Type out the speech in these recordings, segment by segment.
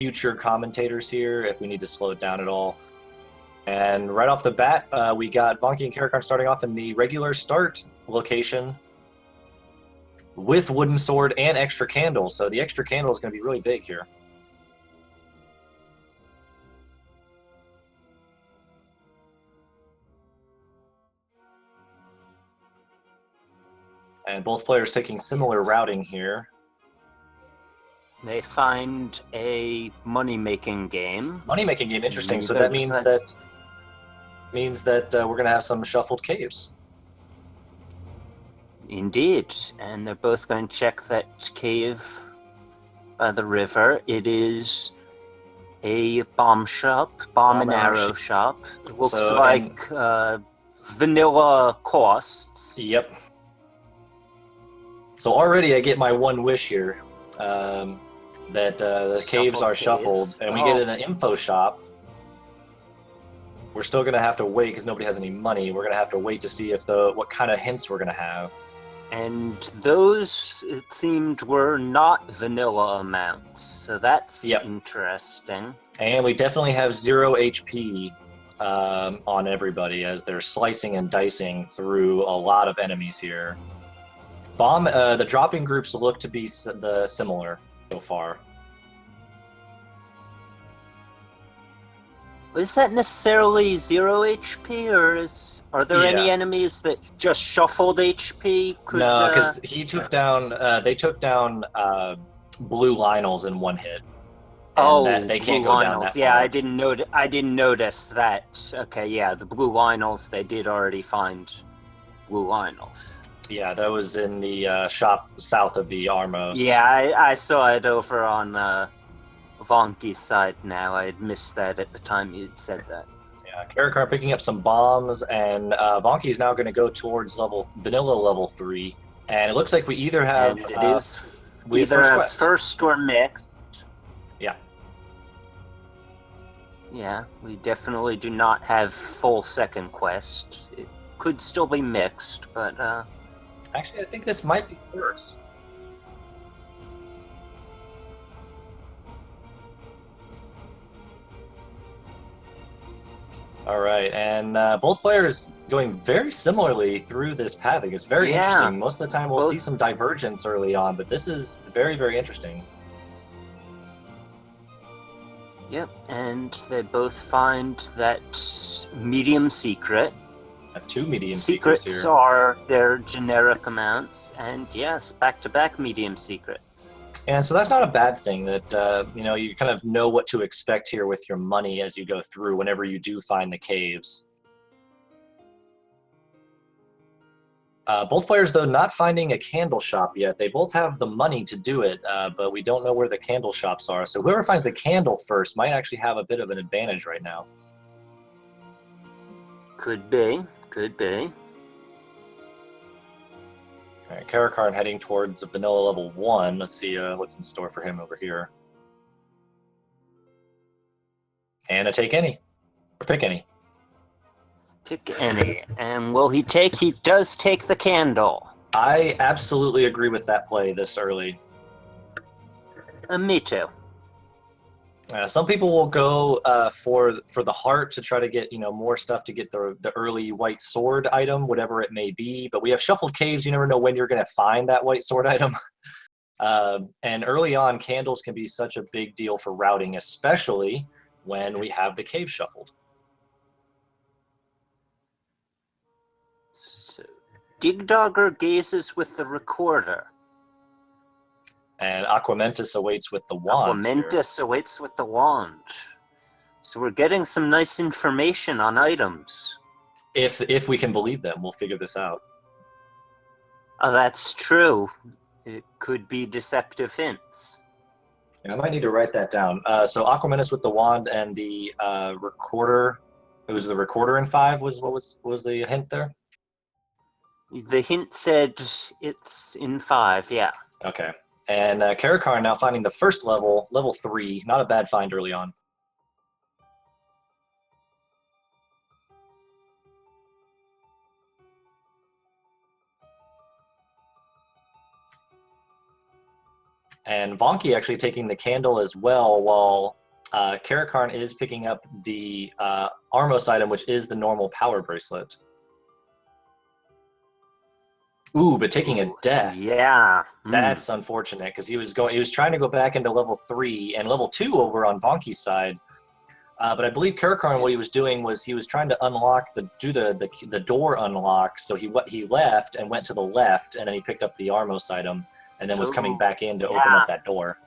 future commentators here if we need to slow it down at all. And right off the bat, we got Vonkie and Caracarn starting off in the regular start location with wooden sword and extra candle. So the extra candle is going to be really big here. And both players taking similar routing here. They find a money-making game. Money-making game, interesting. So that means that we're going to have some shuffled caves. Indeed, and they're both going to check that cave by the river. It is a bomb and arrow shop. It looks like vanilla costs. Yep. So already I get my one wish here, that the caves are shuffled, and we get an info shop. We're still going to have to wait because nobody has any money. We're going to have to wait to see if what kind of hints we're going to have. And those, it seemed, were not vanilla amounts, so that's interesting. And we definitely have 0 HP on everybody as they're slicing and dicing through a lot of enemies here. The dropping groups look to be similar so far. Is that necessarily 0 HP, or are there any enemies that just shuffled HP? No, because he took down. They took down blue Lionels in one hit. They can't go down that far. Yeah, I didn't notice that. Okay, yeah, the blue Lionels. They did already find blue Lionels. Yeah, that was in the shop south of the Armos. Yeah, I saw it over on Vonkie's side now. I had missed that at the time you'd said that. Yeah, Caracar picking up some bombs, and Vonkie's now going to go towards vanilla level 3. And it looks like we either have... And it is either first or mixed. Yeah. Yeah, we definitely do not have full second quest. It could still be mixed, but... Actually, I think this might be first. All right, and both players going very similarly through this path. I think it's very interesting. Most of the time we'll see some divergence early on, but this is very, very interesting. Yep, and they both find that medium secret. 2 medium secrets here. Secrets are their generic amounts, and yes, back-to-back medium secrets. And so that's not a bad thing, that you kind of know what to expect here with your money as you go through whenever you do find the caves. Both players, though, not finding a candle shop yet. They both have the money to do it, but we don't know where the candle shops are. So whoever finds the candle first might actually have a bit of an advantage right now. Could be. Could be. All right, Caracarn heading towards vanilla level 1. Let's see what's in store for him over here. And take any. Or pick any. Pick any. And will he take? He does take the candle. I absolutely agree with that play this early. Me too. Some people will go for the heart to try to get more stuff to get the early white sword item, whatever it may be. But we have shuffled caves. You never know when you're going to find that white sword item. And early on, candles can be such a big deal for routing, especially when we have the cave shuffled. So, Digdogger gazes with the recorder. And Aquamentus awaits with the wand. Aquamentus awaits with the wand. So we're getting some nice information on items. If we can believe them, we'll figure this out. Oh, that's true. It could be deceptive hints. Yeah, I might need to write that down. So Aquamentus with the wand and the recorder. It was the recorder in 5 was the hint there? The hint said it's in 5, yeah. Okay. And Caracarn now finding the first level 3. Not a bad find early on. And Vonkie actually taking the candle as well, while Caracarn is picking up the Armos item, which is the normal power bracelet. Ooh, but taking a death. Yeah. That's unfortunate, because he was trying to go back into level 3 and level 2 over on Vonkie's side. But I believe Caracarn, what he was doing was he was trying to do the door unlock. So he left and went to the left, and then he picked up the Armos item, and then was coming back in to open up that door.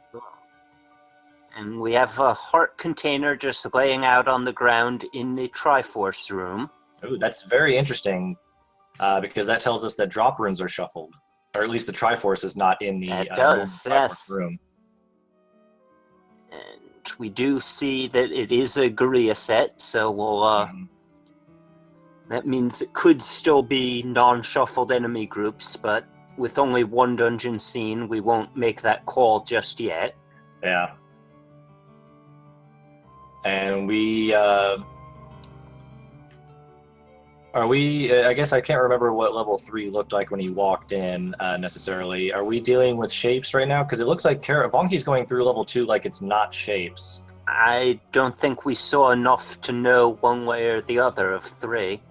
And we have a heart container just laying out on the ground in the Triforce room. Ooh, that's very interesting, because that tells us that drop runes are shuffled, or at least the Triforce is not in the Triforce room. And we do see that it is a Guerrilla set, so we'll. That means it could still be non-shuffled enemy groups, but with only one dungeon scene, we won't make that call just yet. Yeah. And I guess I can't remember what level 3 looked like when he walked in, necessarily. Are we dealing with shapes right now? Because it looks like Vonkie's going through level 2 like it's not shapes. I don't think we saw enough to know one way or the other of 3.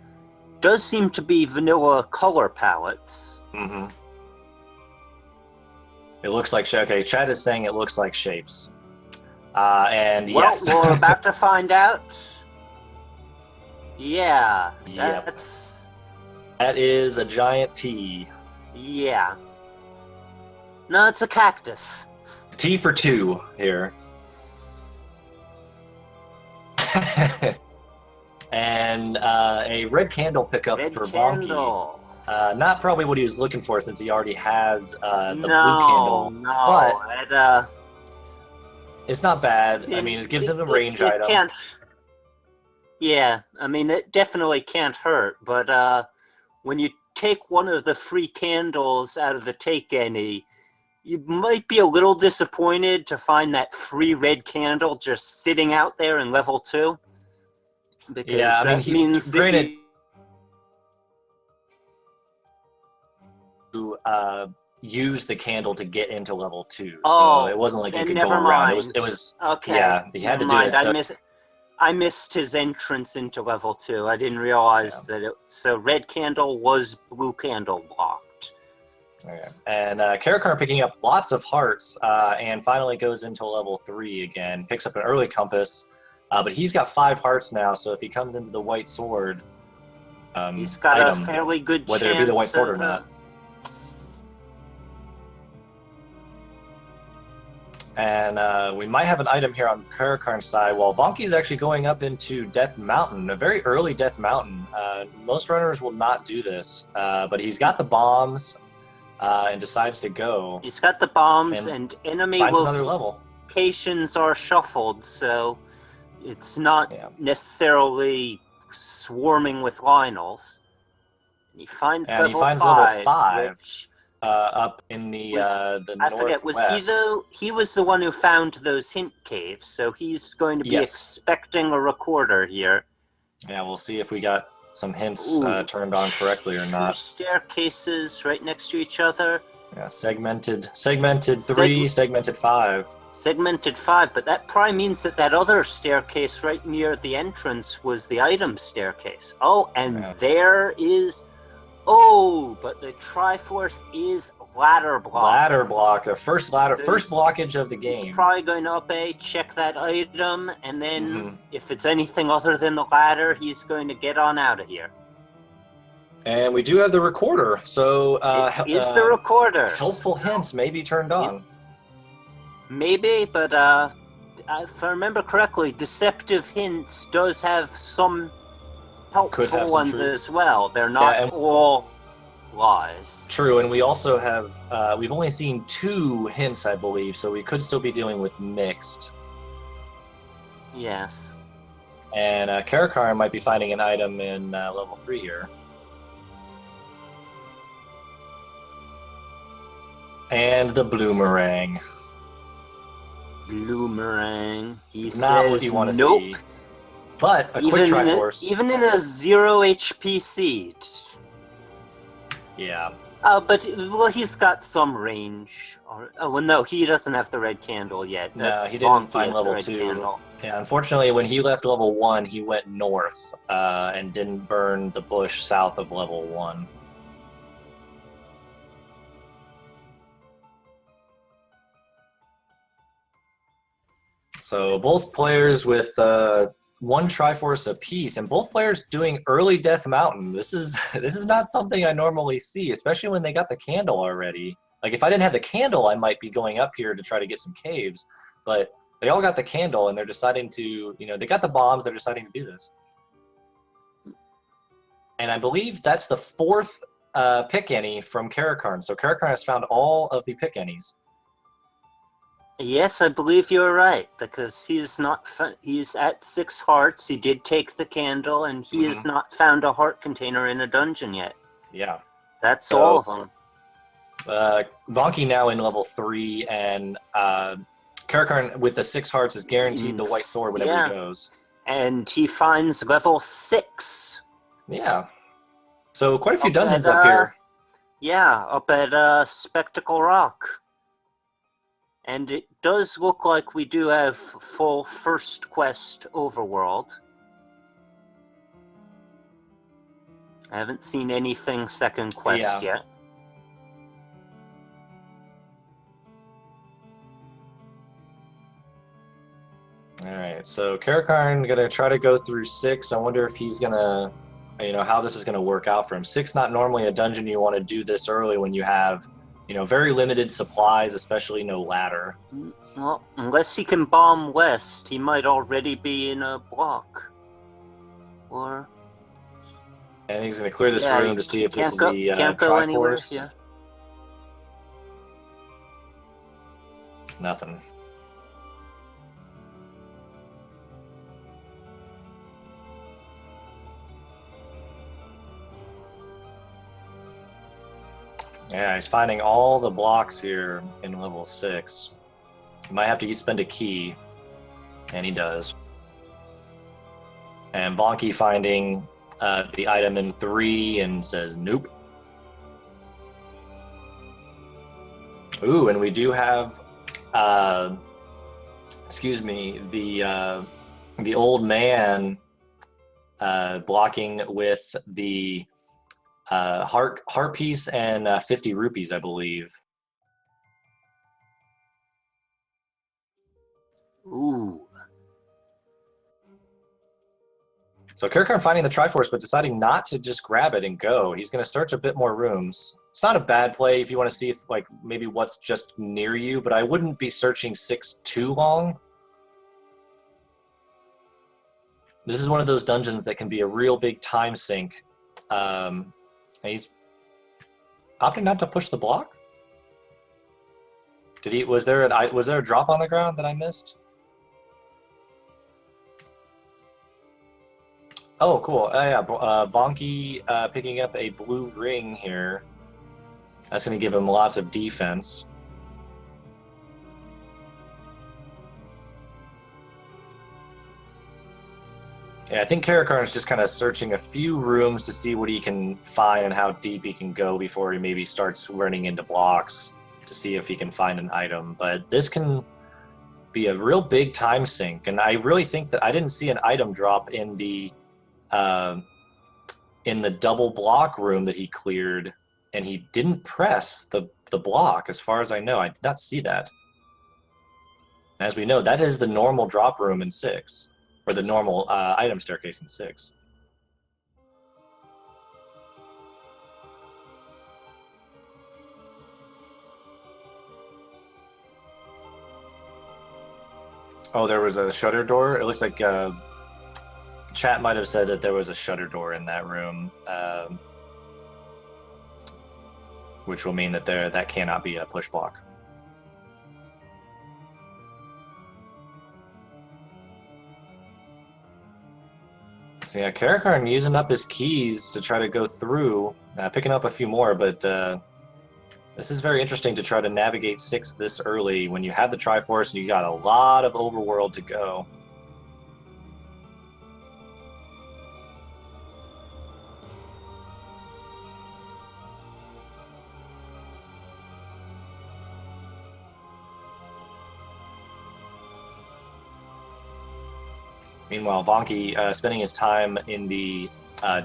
Does seem to be vanilla color palettes. Mm-hmm. It looks like... Okay, chat is saying it looks like shapes. And well, yes. We're about to find out. Yeah, Yep. That is a giant T. Yeah. No, it's a cactus. T for 2 here. And a red candle pickup for Vonkie. Not probably what he was looking for, since he already has the blue candle. But it's not bad. I mean, it gives him a range item. Yeah, I mean, it definitely can't hurt, but when you take one of the free candles out of the take any, you might be a little disappointed to find that free red candle just sitting out there in level 2. Because that means granted, to use the candle to get into level 2, so it wasn't like you could go around. It was okay. Yeah, he had to do it. I missed his entrance into level 2. I didn't realize that so red candle was blue candle blocked. Okay. And Caracarn picking up lots of hearts, and finally goes into level 3 again. Picks up an early compass, but he's got 5 hearts now, so if he comes into the white sword he's got item, a fairly good whether chance it be the white sword or not. And we might have an item here on Caracarn's side, while Vonkie's actually going up into Death Mountain, a very early Death Mountain. Most runners will not do this, but he's got the bombs and decides to go. He's got the bombs, and enemy locations are shuffled, so it's not necessarily swarming with Lionels. He finds level 5, which... up in the northwest. Was he was the one who found those hint caves, so he's going to be expecting a recorder here. Yeah, we'll see if we got some hints turned on correctly or not. 2 staircases right next to each other. Yeah, segmented 3, segmented 5. Segmented 5, but that probably means that other staircase right near the entrance was the item staircase. Oh, and there is... Oh, but the Triforce is ladder block. Ladder block, the first blockage of the game. He's probably going to up A, check that item, and then if it's anything other than the ladder, he's going to get on out of here. And we do have the recorder, so is the recorder. Helpful hints may be turned on. Maybe, but if I remember correctly, deceptive hints does have some helpful ones as well. They're not all lies. True, and we also have we've only seen 2 hints, I believe, so we could still be dealing with mixed. Yes. And Caracarn might be finding an item in level 3 here. And the Bloomerang. Bloomerang. He not says what you want to nope. see. But a quick Triforce. Even in a 0 HP seed. Yeah. But well, he's got some range. Well, no, he doesn't have the red candle yet. No, he Vonkie didn't find has the level red 2. candle. Yeah, unfortunately, when he left level 1, he went north and didn't burn the bush south of level 1. So both players with one Triforce apiece, and both players doing early Death Mountain. This is not something I normally see, especially when they got the candle already. Like if I didn't have the candle, I might be going up here to try to get some caves, but they all got the candle, and they're deciding to, they got the bombs. They're deciding to do this, and I believe that's the 4th pick any from Caracarn. So Caracarn has found all of the pick any's. Yes, I believe you're right, because he's at 6 hearts. He did take the candle, and he has not found a heart container in a dungeon yet. Yeah. That's all of them. Vonkie now in level 3, and Caracarn with the 6 hearts is guaranteed the white sword whenever he goes. And he finds level 6. Yeah. So quite a few dungeons up here. Yeah, up at Spectacle Rock. And it does look like we do have full first quest overworld. I haven't seen anything second quest yet. Alright, so Caracarn gonna try to go through 6. I wonder if he's gonna, how this is gonna work out for him. 6 not normally a dungeon you want to do this early when you have, very limited supplies, especially no ladder. Well, unless he can bomb west, he might already be in a block. Or... I think he's going to clear this room to see if this is the can't go anywhere, Triforce. Nothing. Yeah, he's finding all the blocks here in level 6. He might have to spend a key, and he does. And Vonkie finding the item in 3 and says nope. Ooh, and we do have, the old man blocking with the heart piece and 50 rupees, I believe. Ooh. So Caracarn finding the Triforce, but deciding not to just grab it and go. He's going to search a bit more rooms. It's not a bad play if you want to see if, maybe what's just near you, but I wouldn't be searching 6 too long. This is one of those dungeons that can be a real big time sink. He's opting not to push the block. Was there a drop on the ground that I missed? Oh, cool. Yeah, Vonkie picking up a blue ring here. That's going to give him lots of defense. Yeah, I think Caracarn's just kind of searching a few rooms to see what he can find and how deep he can go before he maybe starts running into blocks to see if he can find an item. But this can be a real big time sink, and I really think that I didn't see an item drop in the double block room that he cleared, and he didn't press the block, as far as I know. I did not see that. As we know, that is the normal drop room in 6. Or the normal item staircase in 6. Oh, there was a shutter door? It looks like chat might have said that there was a shutter door in that room. Which will mean that that cannot be a push block. So yeah, Caracarn using up his keys to try to go through, picking up a few more, but this is very interesting to try to navigate 6 this early when you have the Triforce and you got a lot of overworld to go. Meanwhile, Vonkie spending his time in the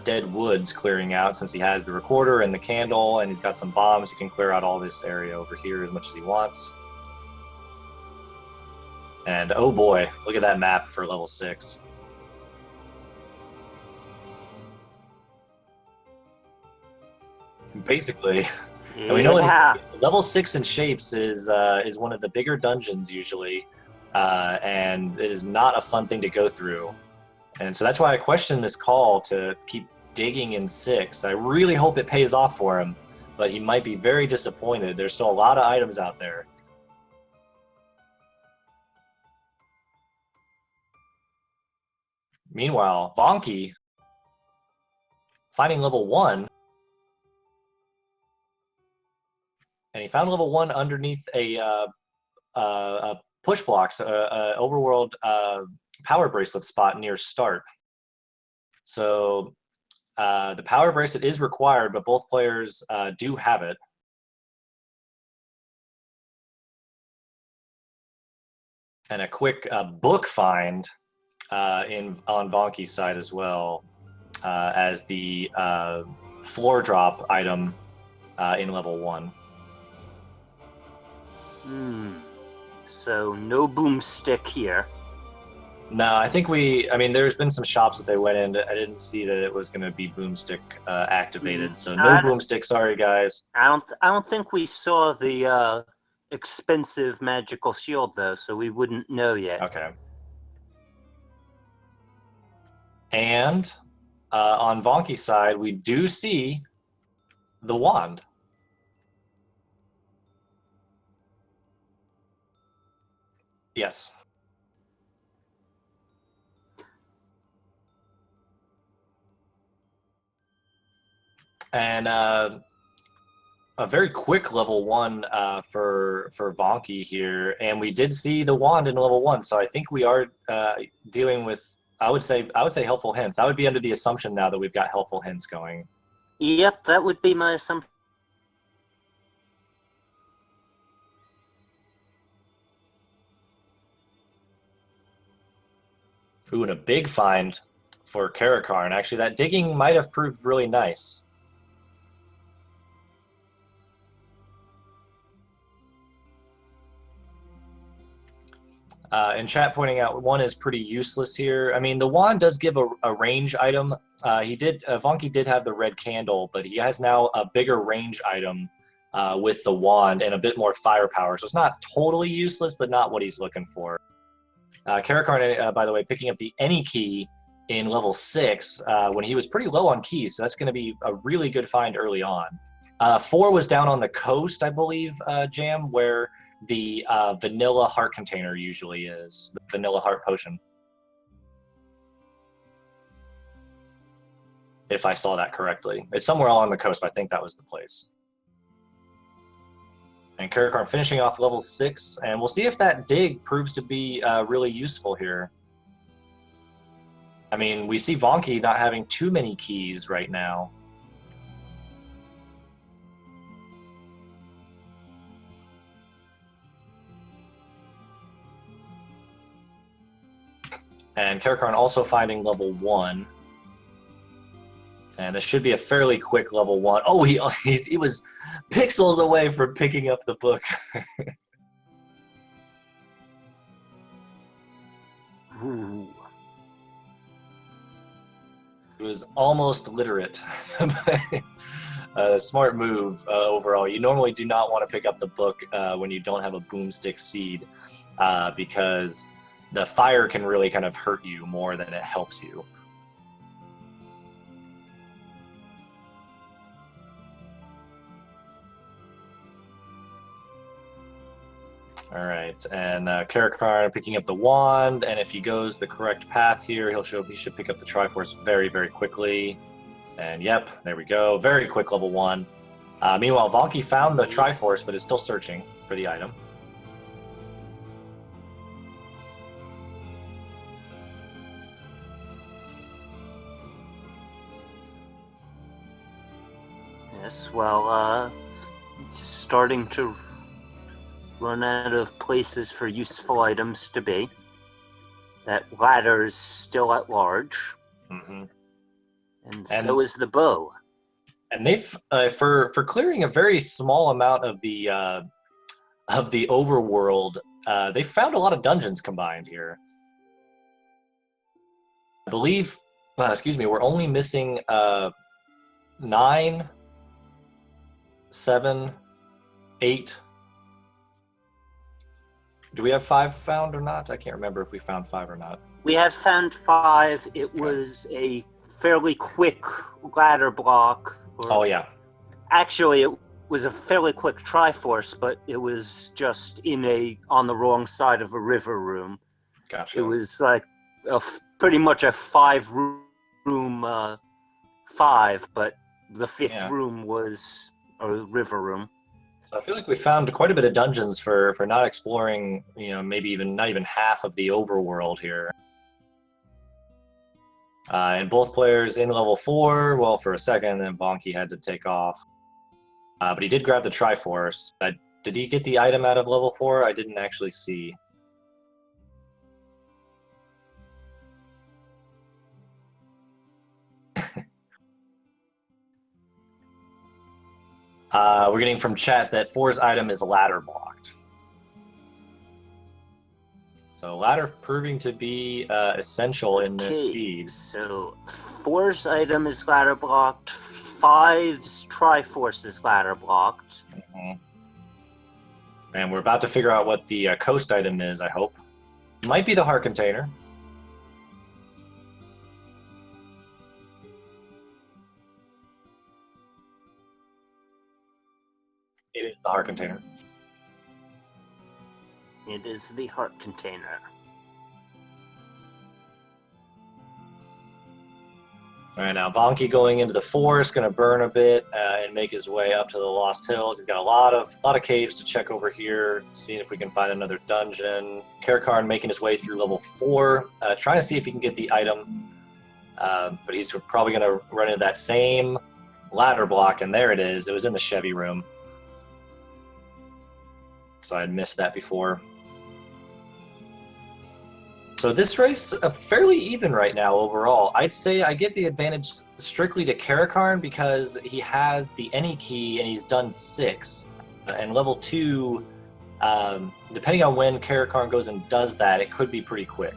dead woods clearing out, since he has the recorder and the candle, and he's got some bombs. He can clear out all this area over here as much as he wants. And oh boy, look at that map for level 6. Basically, and we know level 6 in shapes is one of the bigger dungeons usually, and it is not a fun thing to go through. And so that's why I question this call to keep digging in 6. I really hope it pays off for him, but he might be very disappointed. There's still a lot of items out there. Meanwhile, Vonkie finding level 1, and he found level 1 underneath a push blocks, overworld power bracelet spot near start. So the power bracelet is required, but both players do have it. And a quick book find on Vonkie's side as well, as the floor drop item in level 1. So no boomstick here. No, I think there's been some shops that they went in. I didn't see that it was going to be boomstick activated, so no boomstick. Sorry, guys. I don't think we saw the expensive magical shield though, so we wouldn't know yet. Okay. And on Vonkie's side, we do see the wand. Yes. And a very quick level 1 for Vonkie here, and we did see the wand in level 1, so I think we are dealing with, I would say helpful hints. I would be under the assumption now that we've got helpful hints going. Yep, that would be my assumption. Ooh, and a big find for Caracarn. Actually, that digging might have proved really nice. In chat pointing out, 1 is pretty useless here. I mean, the wand does give a range item. Vonkie did have the red candle, but he has now a bigger range item with the wand and a bit more firepower. So it's not totally useless, but not what he's looking for. Caracarn, by the way, picking up the any key in level 6 when he was pretty low on keys, so that's going to be a really good find early on. 4 was down on the coast, I believe, Jam, where the vanilla heart container usually is, the vanilla heart potion. If I saw that correctly. It's somewhere along the coast, but I think that was the place. And Caracarn finishing off level 6, and we'll see if that dig proves to be really useful here. I mean, we see Vonkie not having too many keys right now. And Caracarn also finding level 1. And this should be a fairly quick level 1. Oh, he was pixels away from picking up the book. Ooh. It was almost literate. A smart move overall. You normally do not want to pick up the book when you don't have a boomstick seed, because the fire can really kind of hurt you more than it helps you. All right, and Caracarn picking up the wand, and if he goes the correct path here, he should pick up the Triforce very, very quickly. And yep, there we go. Very quick level 1. Meanwhile, Vonkie found the Triforce, but is still searching for the item. Yes, well, starting to run out of places for useful items to be. That ladder's still at large. Mm-hmm. And so is the bow. And they've for clearing a very small amount of the overworld, they found a lot of dungeons combined here. I believe, excuse me, we're only missing 9, 7, 8. Do we have 5 found or not? I can't remember if we found 5 or not. We have found 5. It was a fairly quick ladder block. Oh, yeah. Actually, it was a fairly quick Triforce, but it was just on the wrong side of a river room. Gotcha. It was like pretty much a 5-room 5, but the 5th room was a river room. So I feel like we found quite a bit of dungeons for not exploring, maybe not even half of the overworld here. And both players in level 4, well, for a second, then Vonkie had to take off. But he did grab the Triforce. Did he get the item out of level 4? I didn't actually see. We're getting from chat that 4's item is ladder blocked. So ladder proving to be essential in this seed. So 4's item is ladder blocked. 5's Triforce is ladder blocked. Mm-hmm. And we're about to figure out what the coast item is, I hope. Might be the heart container. It is the heart container. It is the heart container. All right, now Vonkie going into the forest, going to burn a bit and make his way up to the Lost Hills. He's got a lot of caves to check over here, seeing if we can find another dungeon. Caracarn making his way through level 4, trying to see if he can get the item. But he's probably going to run into that same ladder block, and there it is. It was in the Chevy room. So I had missed that before. So this race is fairly even right now overall. I'd say I give the advantage strictly to Caracarn because he has the any key and he's done 6. And level 2, depending on when Caracarn goes and does that, it could be pretty quick.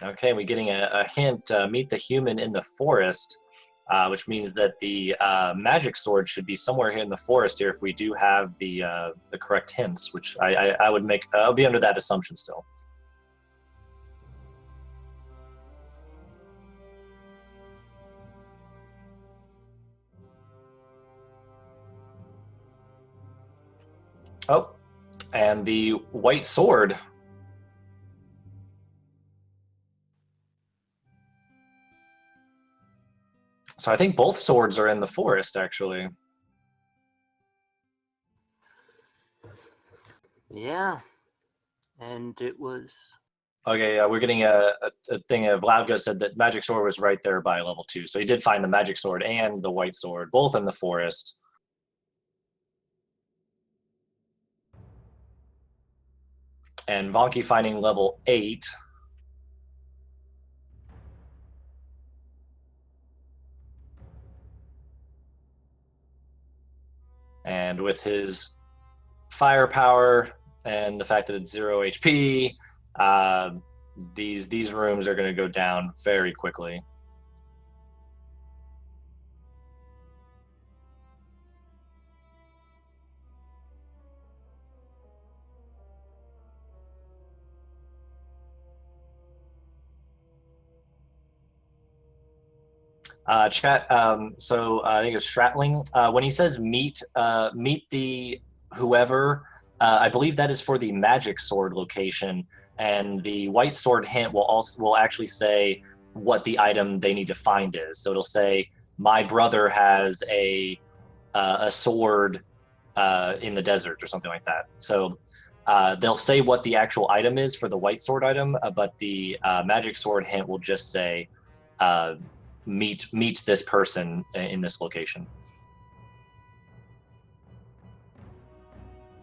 Okay, we're getting a hint, meet the human in the forest, which means that the magic sword should be somewhere here in the forest here if we do have the correct hints, which I would make, I'll be under that assumption still. Oh, and the white sword. So I think both swords are in the forest, actually. Yeah, and it was... Okay, we're getting a thing of Loudgut said that magic sword was right there by level 2. So he did find the magic sword and the white sword, both in the forest. And Vonkie finding level 8. And with his firepower and the fact that it's 0 HP, these rooms are going to go down very quickly. Chat. So I think it's Stratling. When he says meet the whoever, I believe that is for the magic sword location, and the white sword hint will actually say what the item they need to find is. So it'll say, my brother has a sword in the desert or something like that. So they'll say what the actual item is for the white sword item, but the magic sword hint will just say, meet this person in this location.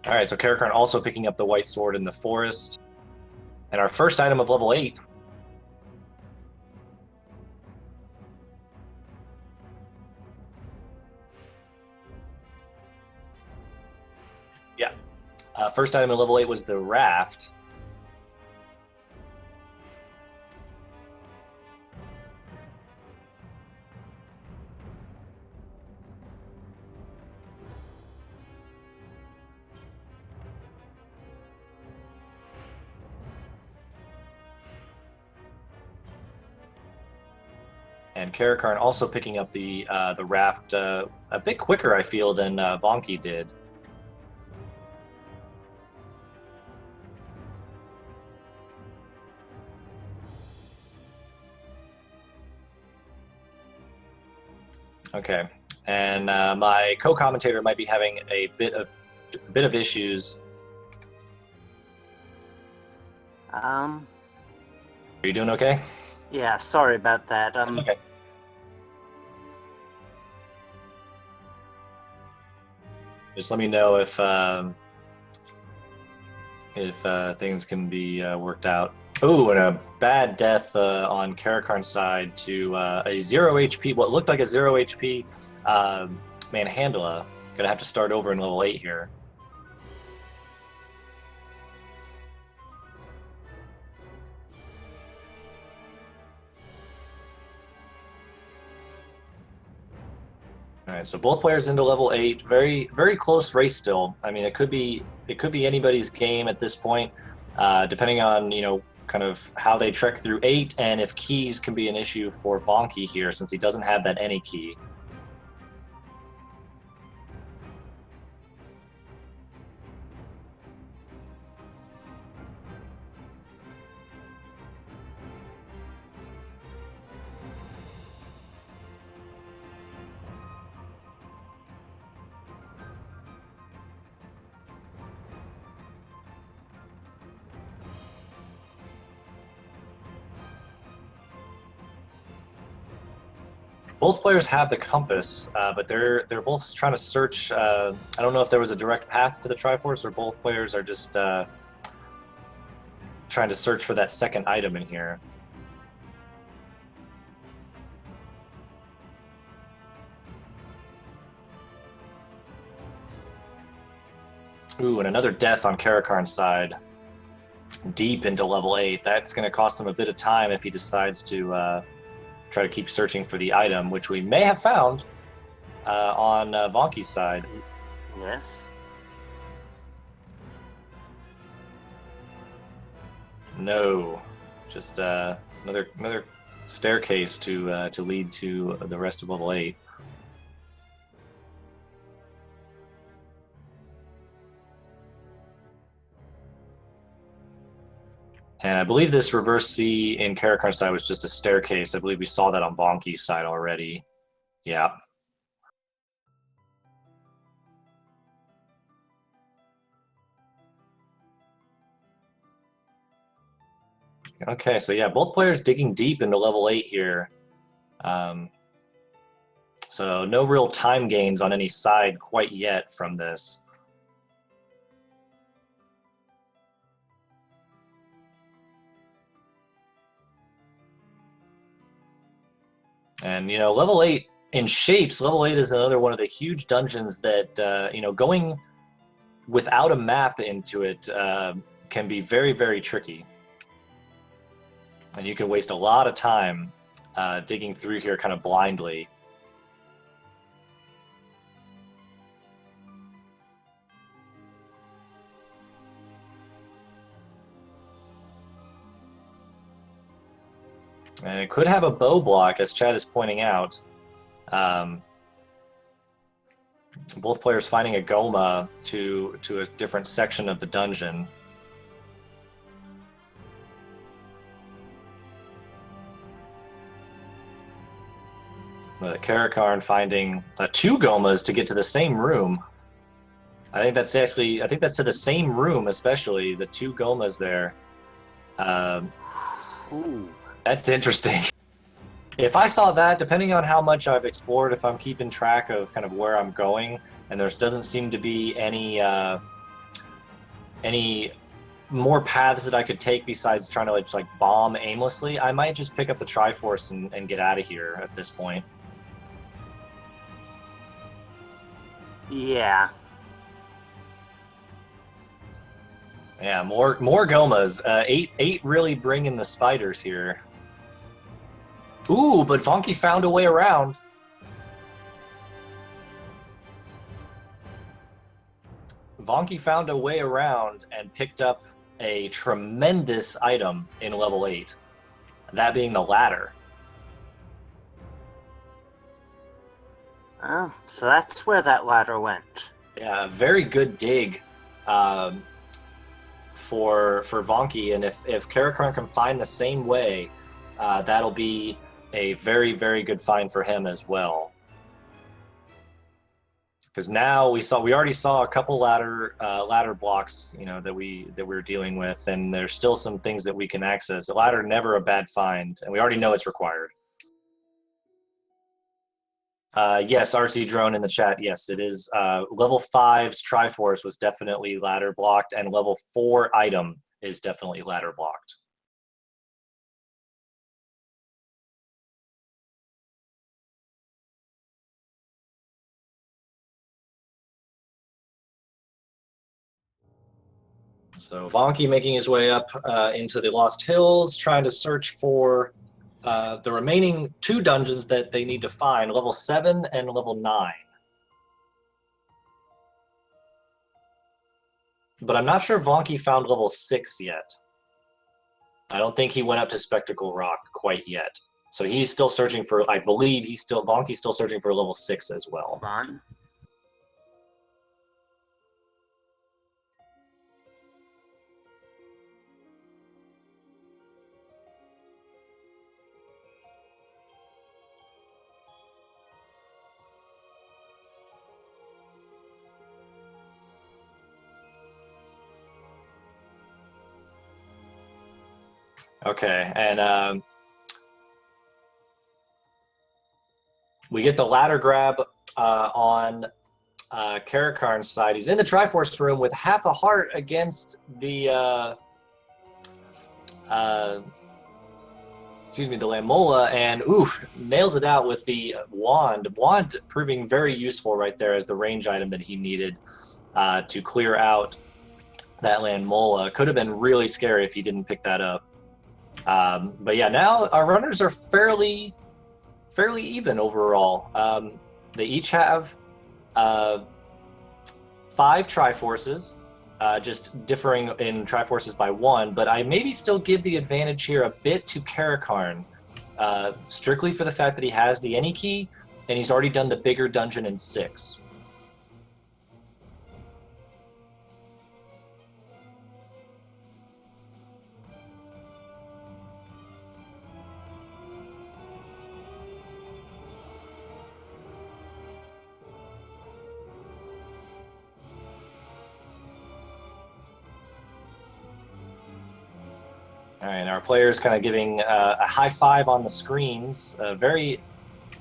All right, so Caracarn also picking up the white sword in the forest. And our first item of level 8. Yeah. First item of level 8 was the raft. And Caracarn also picking up the raft a bit quicker, I feel, than Vonkie did. Okay, and my co-commentator might be having a bit of issues. Are you doing okay? Yeah, sorry about that. That's okay. Just let me know if things can be worked out. Oh, and a bad death on Caracarn's side to a 0 HP, what looked like a 0 HP Manhandla. Gonna have to start over in level 8 here. All right, so both players into level 8. Very, very close race still. I mean, it could be anybody's game at this point, depending on kind of how they trek through 8 and if keys can be an issue for Vonkie here since he doesn't have that any key. Both players have the compass, but they're both trying to search. I don't know if there was a direct path to the Triforce, or both players are just trying to search for that second item in here. Ooh, and another death on Caracarn's side. Deep into level 8. That's going to cost him a bit of time if he decides to try to keep searching for the item, which we may have found on Vonkie's side. Yes. No, just another staircase to lead to the rest of level 8. And I believe this reverse C in Caracarn's side was just a staircase. I believe we saw that on Vonkie's side already. Yeah. Okay, so yeah, both players digging deep into level 8 here. So no real time gains on any side quite yet from this. And, level 8 in shapes, level 8 is another one of the huge dungeons that, going without a map into it can be very, very tricky. And you can waste a lot of time digging through here kind of blindly. And it could have a bow block, as Chad is pointing out. Both players finding a Goma to a different section of the dungeon. Caracarn finding 2 Gomas to get to the same room. I think that's to the same room, especially the 2 Gomas there. That's interesting. If I saw that, depending on how much I've explored, if I'm keeping track of kind of where I'm going, and there doesn't seem to be any more paths that I could take besides trying to just like bomb aimlessly, I might just pick up the Triforce and get out of here at this point. Yeah. Yeah, more Gomas. Eight really bringing the spiders here. Ooh, but Vonkie found a way around. Vonkie found a way around and picked up a tremendous item in level 8. That being the ladder. Oh, so that's where that ladder went. Yeah, very good dig for Vonkie, and if Caracarn can find the same way, that'll be a very, very good find for him as well. Because now we already saw a couple ladder blocks, that we were dealing with, and there's still some things that we can access. A ladder never a bad find, and we already know it's required. Yes, RC Drone in the chat. Yes, it is. Level 5's Triforce was definitely ladder blocked, and level 4 item is definitely ladder blocked. So Vonkie making his way up into the Lost Hills, trying to search for the remaining 2 dungeons that they need to find, level 7 and level 9. But I'm not sure Vonkie found level 6 yet. I don't think he went up to Spectacle Rock quite yet. So he's still searching for, I believe Vonkie's still searching for level 6 as well. Hold on. Okay, and we get the ladder grab on Caracarn's side. He's in the Triforce room with half a heart against the the Lamola, and nails it out with the wand. Wand proving very useful right there as the range item that he needed to clear out that Lamola. Could have been really scary if he didn't pick that up. But yeah, now our runners are fairly even overall. They each have 5 Triforces, just differing in Triforces by 1, but I maybe still give the advantage here a bit to Caracarn, strictly for the fact that he has the Any key, and he's already done the bigger dungeon in 6. All right, our players kind of giving a high five on the screens.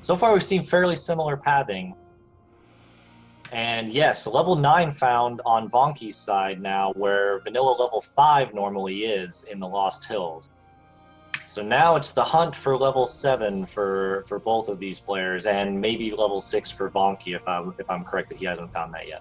So far we've seen fairly similar pathing. And yes, level 9 found on Vonkie's side now, where vanilla level 5 normally is in the Lost Hills. So now it's the hunt for level 7 for both of these players, and maybe level 6 for Vonkie if I'm correct that he hasn't found that yet.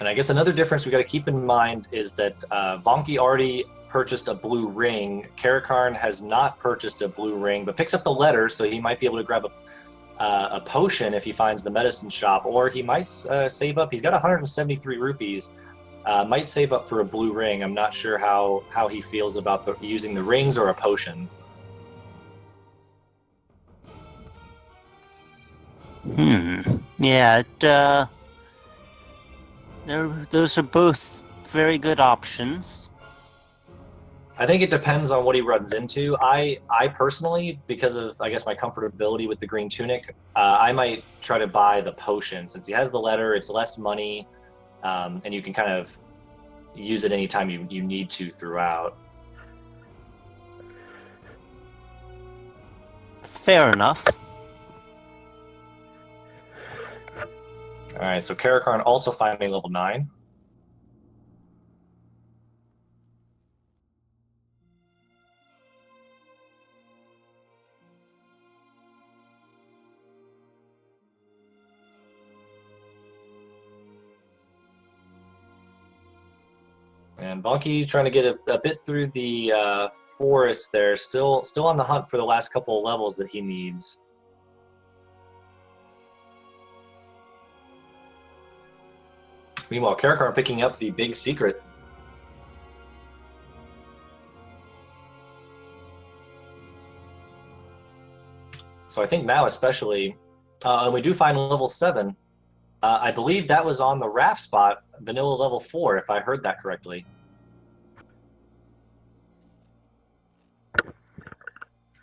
And I guess another difference we got to keep in mind is that Vonkie already purchased a blue ring. Caracarn has not purchased a blue ring, but picks up the letter, so he might be able to grab a potion if he finds the medicine shop, or he might save up. He's got 173 rupees. Might save up for a blue ring. I'm not sure how he feels about using the rings or a potion. Yeah, those are both very good options. I think it depends on what he runs into. I personally, because of I guess my comfortability with the green tunic, I might try to buy the potion since he has the letter. It's less money, and you can kind of use it anytime you need to throughout. Fair enough. All right, so Caracarn also finding level 9. And Vonkie trying to get a bit through the forest there, still on the hunt for the last couple of levels that he needs. Meanwhile, Caracarn picking up the big secret. So I think now especially, and we do find level 7. I believe that was on the raft spot, vanilla level 4, if I heard that correctly.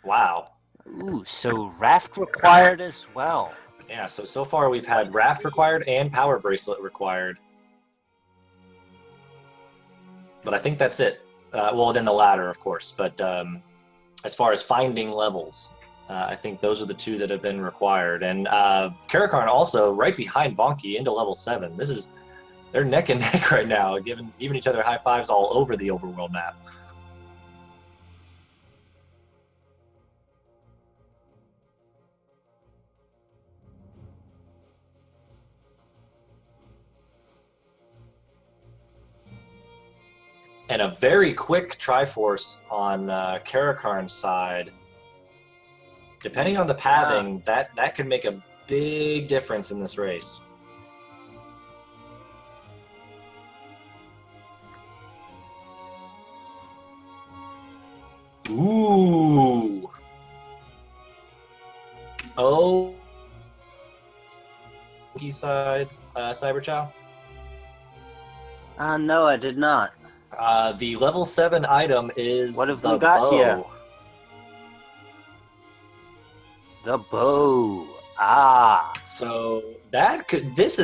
Wow. Ooh, so raft required as well. Yeah, so far we've had raft required and power bracelet required. But I think that's it. Well, then the ladder, of course. But as far as finding levels, I think those are the two that have been required. And Caracarn also right behind Vonkie into level 7. They're neck and neck right now, giving each other high fives all over the overworld map. And a very quick Triforce on Caracarn's side. Depending on the pathing, that could make a big difference in this race. Ooh. Oh. Side, Cyber Chow? No, I did not. The level 7 item is what have the we got bow. Here? The bow. Ah. So this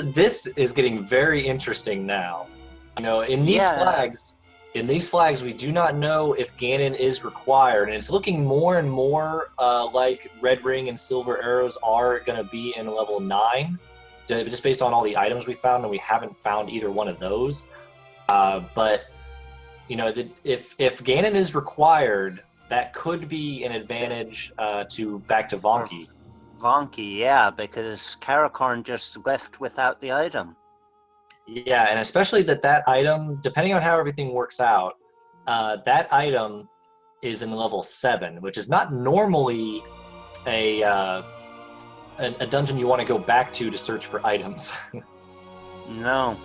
is getting very interesting now. You know, in these flags, we do not know if Ganon is required, and it's looking more and more like Red Ring and Silver Arrows are going to be in level 9, just based on all the items we found, and we haven't found either one of those. But you know, if Ganon is required, that could be an advantage back to Vonkie. Vonkie, yeah, because Caracarn just left without the item. Yeah, and especially that item, depending on how everything works out, that item is in level 7, which is not normally a dungeon you want to go back to search for items. No.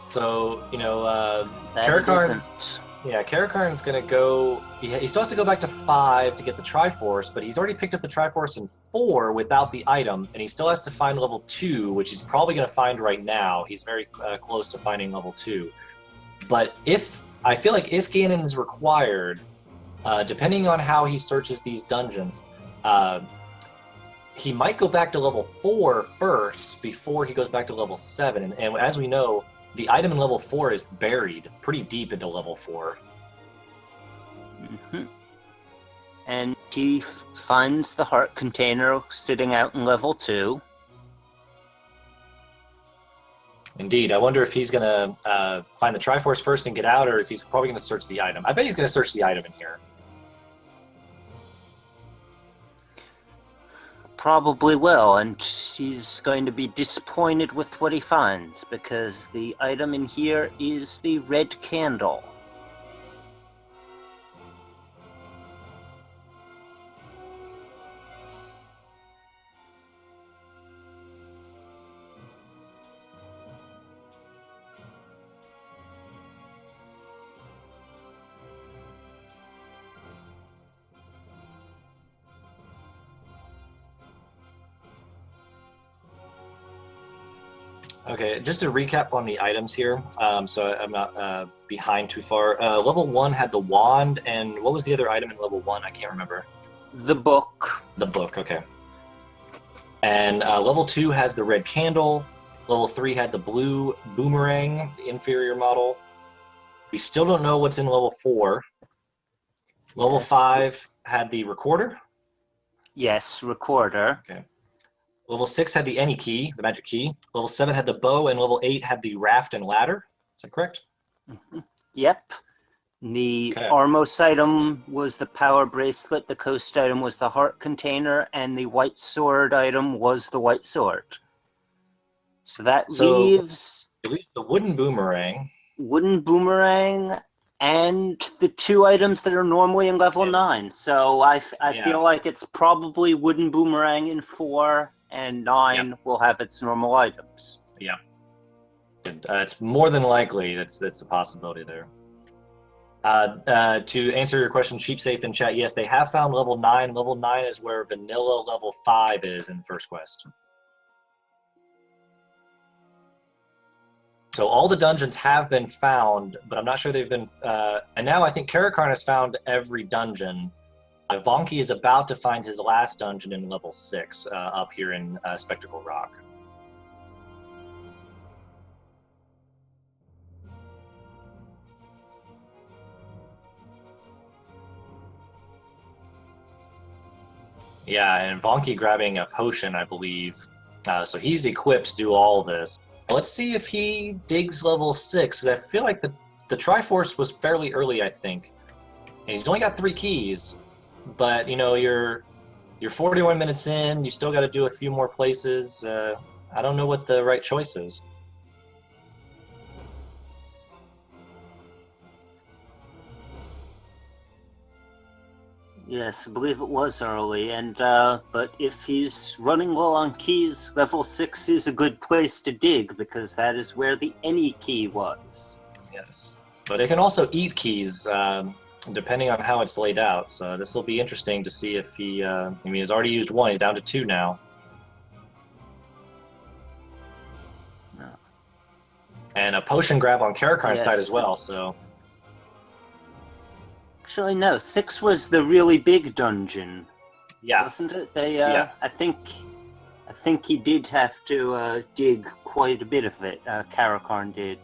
So, you know, Caracarn's going to go... He still has to go back to 5 to get the Triforce, but he's already picked up the Triforce in 4 without the item, and he still has to find level 2, which he's probably going to find right now. He's very close to finding level 2. But I feel like if Ganon is required, depending on how he searches these dungeons, he might go back to level 4 first before he goes back to level 7. And as we know, the item in level 4 is buried pretty deep into level 4. Mm-hmm. And he finds the heart container sitting out in level 2. Indeed. I wonder if he's going to find the Triforce first and get out, or if he's probably going to search the item. I bet he's going to search the item in here. Probably will, and he's going to be disappointed with what he finds, because the item in here is the red candle. Okay, just to recap on the items here, so I'm not behind too far. Level 1 had the wand, and what was the other item in level 1? I can't remember. The book. The book, okay. And level 2 has the red candle. Level 3 had the blue boomerang, the inferior model. We still don't know what's in level 4. Level 5 had the recorder. Yes, recorder. Okay. Level 6 had the any key, the magic key. Level 7 had the bow, and level 8 had the raft and ladder. Is that correct? Mm-hmm. Yep. The Armos item was the power bracelet, the coast item was the heart container, and the white sword item was the white sword. So that leaves... It leaves the wooden boomerang. Wooden boomerang and the 2 items that are normally in level 9. So I feel like it's probably wooden boomerang in 4, and 9 will have its normal items. Yeah. It's more than likely that's a possibility there. To answer your question, Sheep Safe in chat, yes, they have found level 9. Level 9 is where vanilla level 5 is in First Quest. So all the dungeons have been found, but I'm not sure they've been... and now I think Caracarn has found every dungeon. Vonkie is about to find his last dungeon in level 6 up here in Spectacle Rock. Yeah, and Vonkie grabbing a potion, I believe. So he's equipped to do all this. Let's see if he digs level 6, because I feel like the Triforce was fairly early, I think. And he's only got 3 keys, but, you know, you're 41 minutes in, you still got to do a few more places. I don't know what the right choice is. Yes, I believe it was early, and but if he's running low on keys, level 6 is a good place to dig, because that is where the any key was. Yes, but it can also eat keys, depending on how it's laid out, so this will be interesting to see if he, I mean, he's already used 1, he's down to 2 now. Oh. And a potion grab on Caracarn's side as well, so... Actually, no. 6 was the really big dungeon. Yeah. Wasn't it? I think he did have to dig quite a bit of it. Caracarn did.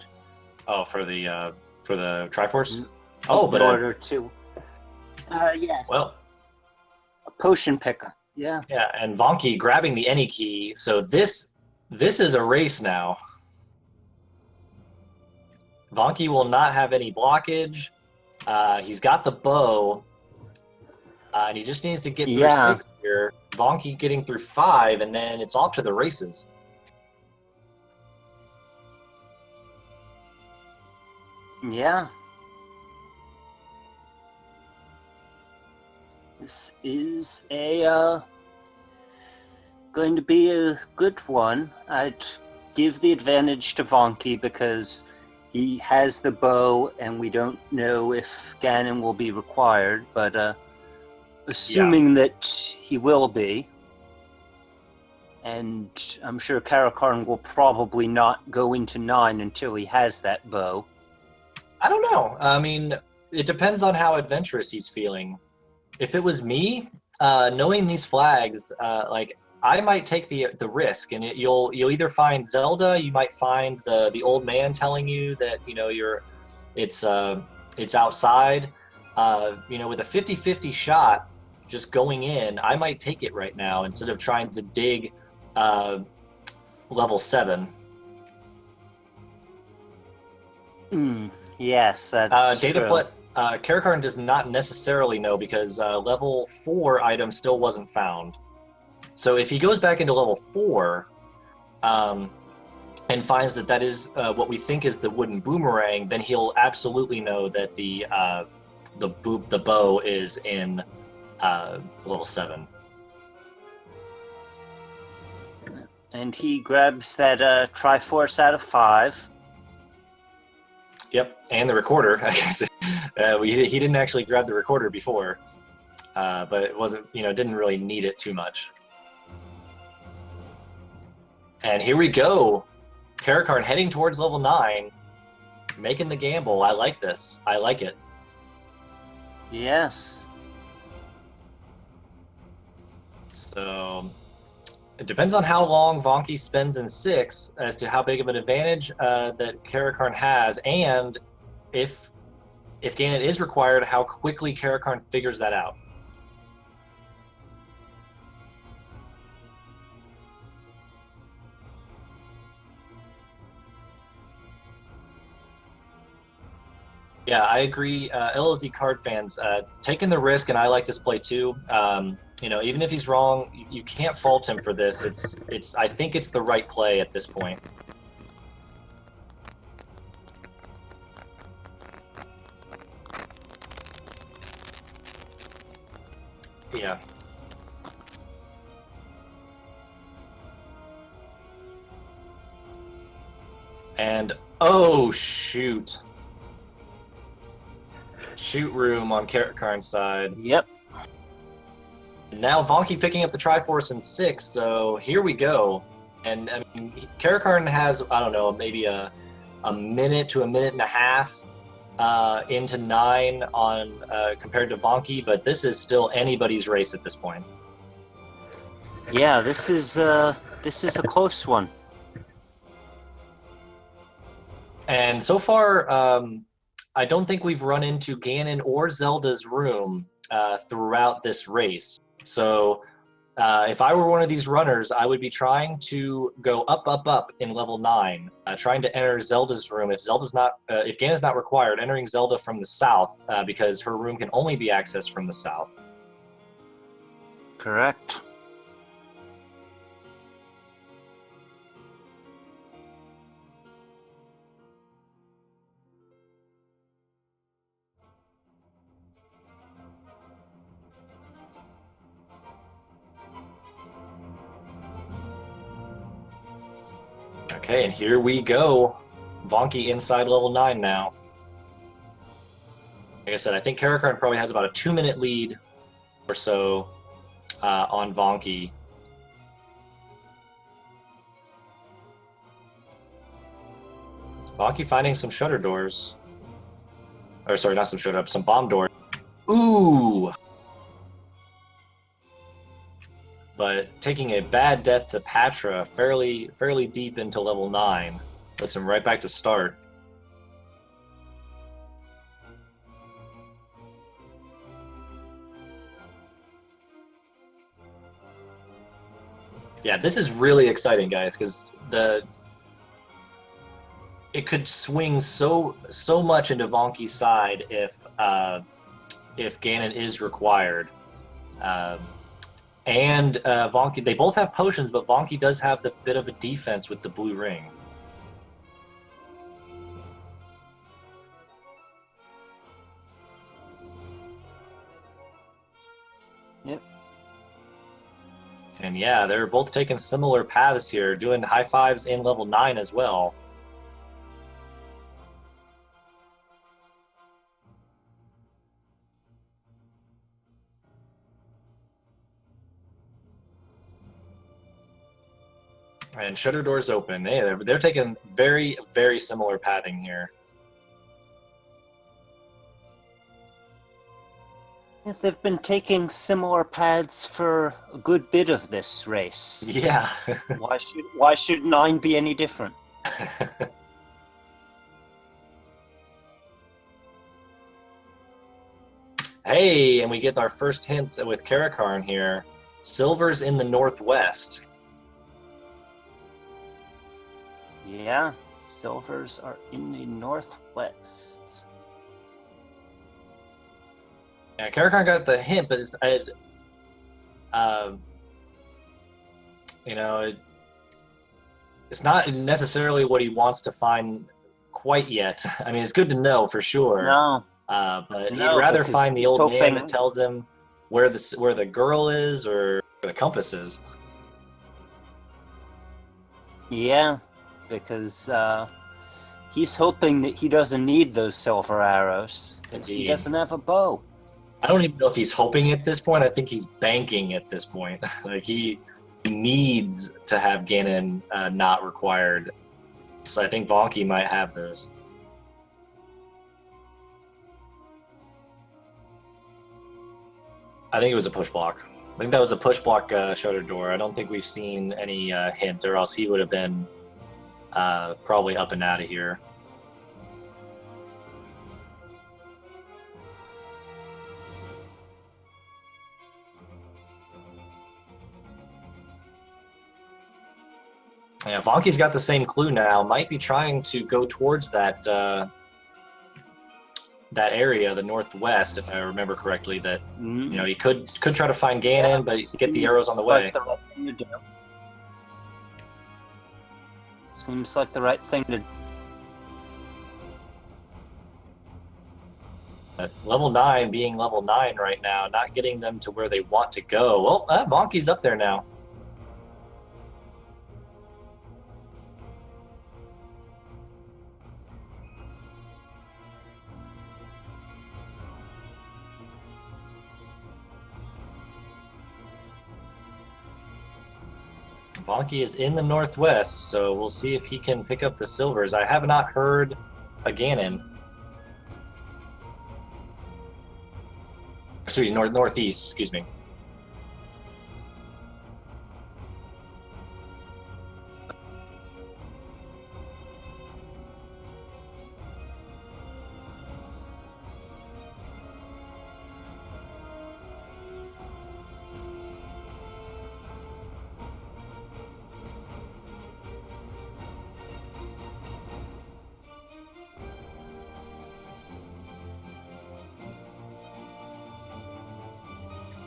Oh, for the Triforce? In order to... yes. Well... A potion picker. Yeah. Yeah, and Vonkie grabbing the any key, so this is a race now. Vonkie will not have any blockage. He's got the bow, and he just needs to get through 6 here. Vonkie getting through 5, and then it's off to the races. Yeah. This is going to be a good one. I'd give the advantage to Vonkie because he has the bow, and we don't know if Ganon will be required, but assuming that he will be, and I'm sure Caracarn will probably not go into 9 until he has that bow. I don't know. I mean, it depends on how adventurous he's feeling. If it was me, knowing these flags, like, I might take the risk, and you'll either find Zelda, you might find the old man telling you that, you know, it's outside. You know, with a 50-50 shot just going in, I might take it right now instead of trying to dig level 7. Yes, that's data true. put Caracarn does not necessarily know because level 4 item still wasn't found. So if he goes back into level 4 and finds that is what we think is the wooden boomerang, then he'll absolutely know that the bow is in level 7. And he grabs that Triforce out of 5. Yep, and the recorder. I guess he didn't actually grab the recorder before, but it wasn't, you know, didn't really need it too much. And here we go. Caracarn heading towards level 9, making the gamble. I like this. I like it. Yes. So it depends on how long Vonkie spends in 6 as to how big of an advantage that Caracarn has, and if Ganon is required, how quickly Caracarn figures that out. Yeah, I agree. LOZ card fans, taking the risk, and I like this play too. Even if he's wrong, you can't fault him for this. I think it's the right play at this point. Yeah. And oh shoot. Shoot room on Caracarn's side. Yep. Now Vonkie picking up the Triforce in 6, so here we go. And I mean, Caracarn has, I don't know, maybe a minute to a minute and a half into 9 on compared to Vonkie, but this is still anybody's race at this point. Yeah, this is a close one. And so far, I don't think we've run into Ganon or Zelda's room throughout this race. So if I were one of these runners, I would be trying to go up in level 9, trying to enter Zelda's room. If Ganon's not required, entering Zelda from the south, because her room can only be accessed from the south. Correct. Okay, and here we go. Vonkie inside level 9 now. Like I said, I think Caracarn probably has about a 2-minute lead or so on Vonkie. Vonkie finding some shutter doors. Or sorry, not some shutter doors, some bomb doors. Ooh! But taking a bad death to Patra fairly deep into level 9. Puts him right back to start. Yeah, this is really exciting, guys, because it could swing so much into Vonkie's side if Ganon is required. And Vonkie, they both have potions, but Vonkie does have the bit of a defense with the blue ring. Yep. And yeah, they're both taking similar paths here, doing high fives in level 9 as well. And shutter doors open. Hey, they're taking very, very similar pathing here. Yes, they've been taking similar paths for a good bit of this race. Yeah. Why should 9 be any different? Hey, and we get our first hint with Caracarn here. Silver's in the northwest. Yeah, silvers are in the northwest. Yeah, Caracarn got the hint, but it's not necessarily what he wants to find quite yet. I mean, it's good to know for sure. No. But he'd rather find the old man that tells him where the girl is or where the compass is. Yeah, because he's hoping that he doesn't need those silver arrows, because he doesn't have a bow. I don't even know if he's hoping at this point. I think he's banking at this point. Like he needs to have Ganon not required. So I think Vonkie might have this. I think it was a push block. I think that was a push block shutter door. I don't think we've seen any hint, or else he would have been probably up and out of here. Yeah, Vonkie's got the same clue now. Might be trying to go towards that that area, the northwest, if I remember correctly. That he could try to find Ganon, but get the arrows on the way. The right thing to do. Seems like the right thing to do. Level 9 being level 9 right now, not getting them to where they want to go. Well, Vonkie's up there now. Vonkie is in the northwest, so we'll see if he can pick up the silvers. I have not heard a Ganon. Excuse me, northeast, excuse me.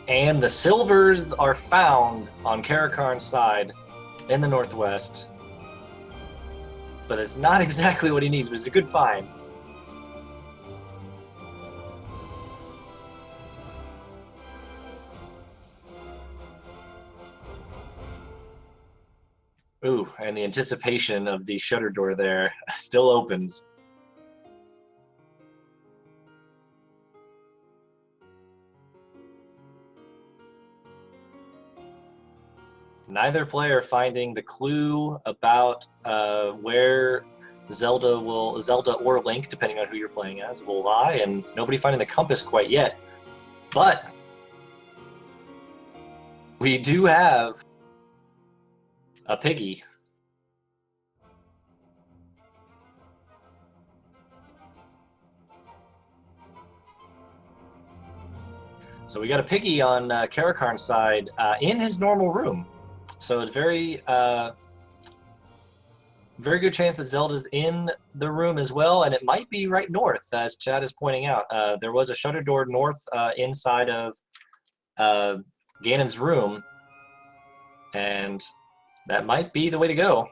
And the silvers are found on Caracarn's side in the northwest. But it's not exactly what he needs, but it's a good find. Ooh, and the anticipation of the shutter door there still opens. Neither player finding the clue about where Zelda or Link, depending on who you're playing as, will lie, and nobody finding the compass quite yet. But we do have a piggy. So we got a piggy on Caracarn's side in his normal room. So it's very good chance that Zelda's in the room as well, and it might be right north, as Chad is pointing out. There was a shutter door north inside of Ganon's room, and that might be the way to go.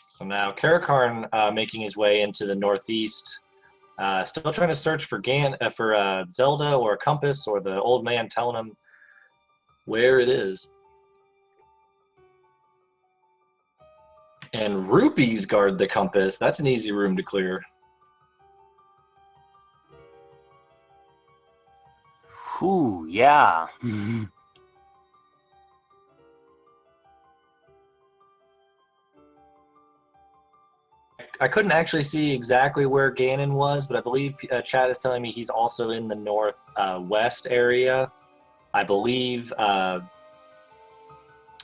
So now Caracarn making his way into the northeast, still trying to search for Zelda or a compass or the old man telling him where it is. And rupees guard the compass. That's an easy room to clear. Ooh, yeah. I couldn't actually see exactly where Ganon was, but I believe Chad is telling me he's also in the northwest area. I believe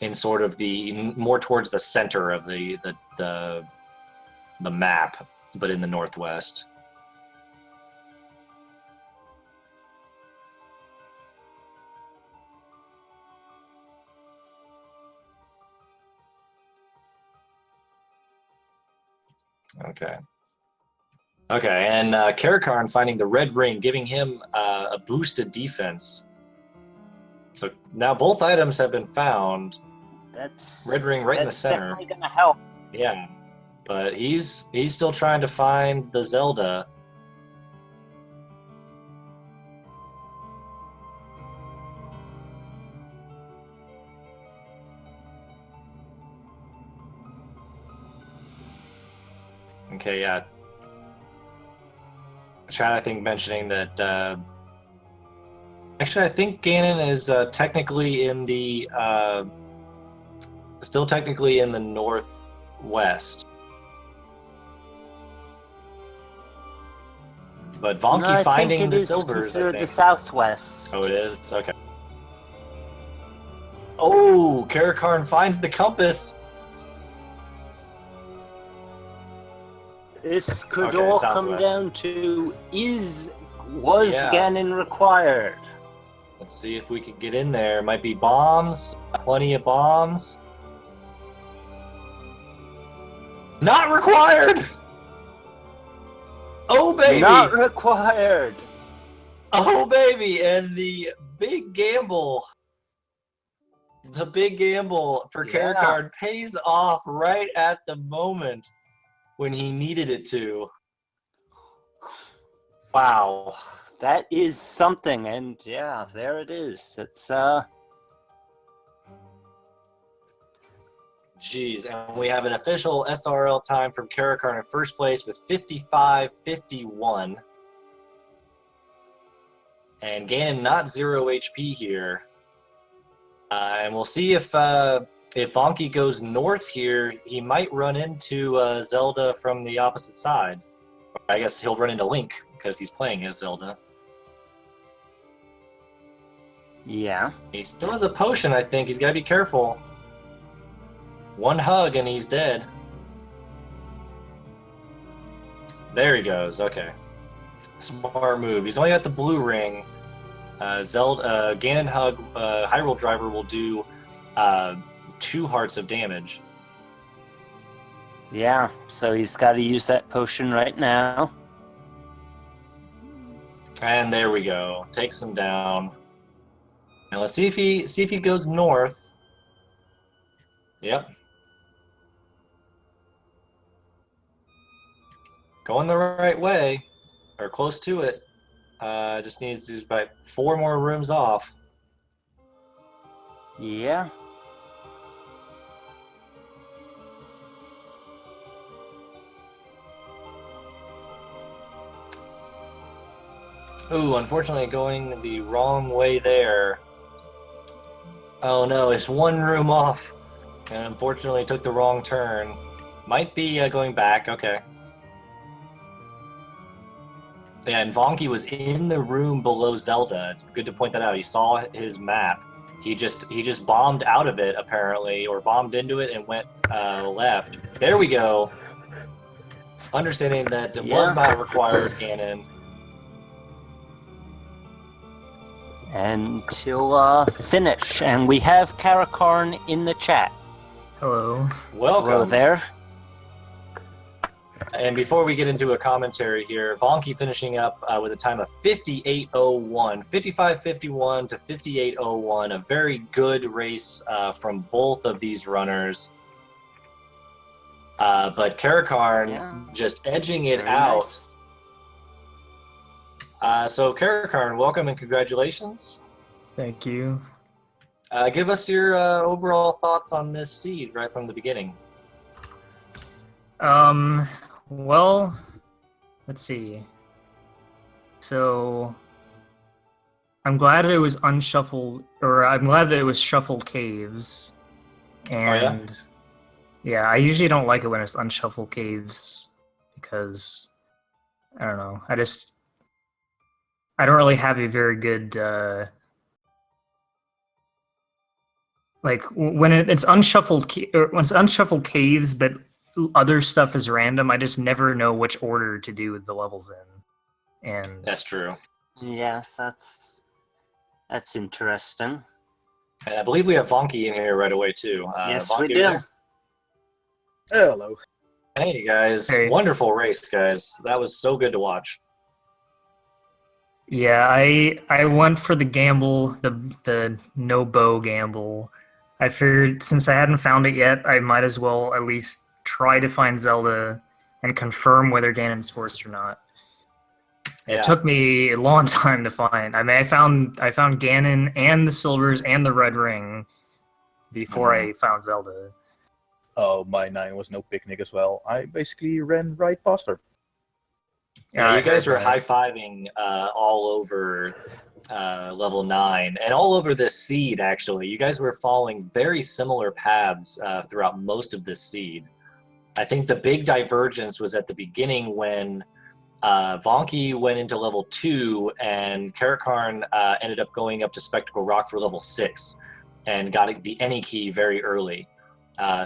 in sort of the more towards the center of the map, but in the northwest. Okay. Okay, and Caracarn finding the red ring, giving him a boosted defense. So now both items have been found. That's red ring right in the center. Definitely gonna help. Yeah, but he's still trying to find the Zelda. Okay, yeah. Chad, I think, mentioning that. Actually, I think Ganon is technically in the. Still technically in the northwest. But Vonkie finding the silvers, I think. The southwest. Oh, it is? Okay. Oh, Caracarn finds the compass. This could all come down to was Ganon required? Let's see if we can get in there. Might be bombs. Plenty of bombs. Not required! Oh, baby! Not required! Oh, baby! And the big gamble. The big gamble for Caracarn pays off right at the moment when he needed it to. Wow. That is something, and yeah, there it is. It's, Jeez, and we have an official SRL time from Caracarn in first place with 55.51. And Ganon not 0 HP here. And we'll see if Vonkie goes north here, he might run into Zelda from the opposite side. I guess he'll run into Link because he's playing as Zelda. Yeah. He still has a potion, I think. He's got to be careful. One hug and he's dead. There he goes. Okay. Smart move. He's only got the blue ring. Ganon hug, Hyrule Driver will do 2 hearts of damage. Yeah, so he's got to use that potion right now. And there we go. Takes him down. Now let's see if he goes north. Yep. Going the right way, or close to it. Just needs to about 4 more rooms off. Yeah. Ooh, unfortunately going the wrong way there. Oh no, it's 1 room off. And unfortunately took the wrong turn. Might be going back, okay. Yeah, and Vonkie was in the room below Zelda. It's good to point that out. He saw his map. He just bombed out of it, apparently, or bombed into it and went left. There we go. Understanding that it was not required, Ganon. And he'll finish. And we have Caracarn in the chat. Hello. Welcome. Hello there. And before we get into a commentary here, Vonkie finishing up with a time of 58.01, 55.51 to 58.01, a very good race from both of these runners. But Caracarn just edging it out. Nice. So Caracarn, welcome and congratulations. Thank you. Give us your overall thoughts on this seed right from the beginning. Well, let's see. So, I'm glad it was unshuffled, or I'm glad that it was shuffled caves. And, yeah, I usually don't like it when it's unshuffled caves, because, I don't know, I don't really have a very good, like, when it's unshuffled caves, but other stuff is random, I just never know which order to do the levels in. And that's true. Yes, that's interesting. And I believe we have Vonkie in here right away too. Yes, Vonkie, we do. Hello. Hey guys, wonderful race, guys. That was so good to watch. Yeah, I went for the gamble, the no bow gamble. I figured since I hadn't found it yet, I might as well at least try to find Zelda and confirm whether Ganon's forced or not. Yeah. It took me a long time to find. I mean, I found Ganon and the silvers and the red ring before I found Zelda. Oh, my 9 was no picnic as well. I basically ran right past her. Yeah, I you guys heard were that. high-fiving all over level 9 and all over this seed, actually. You guys were following very similar paths throughout most of this seed. I think the big divergence was at the beginning when Vonkie went into level 2 and Caracarn ended up going up to Spectacle Rock for level 6 and got the any key very early.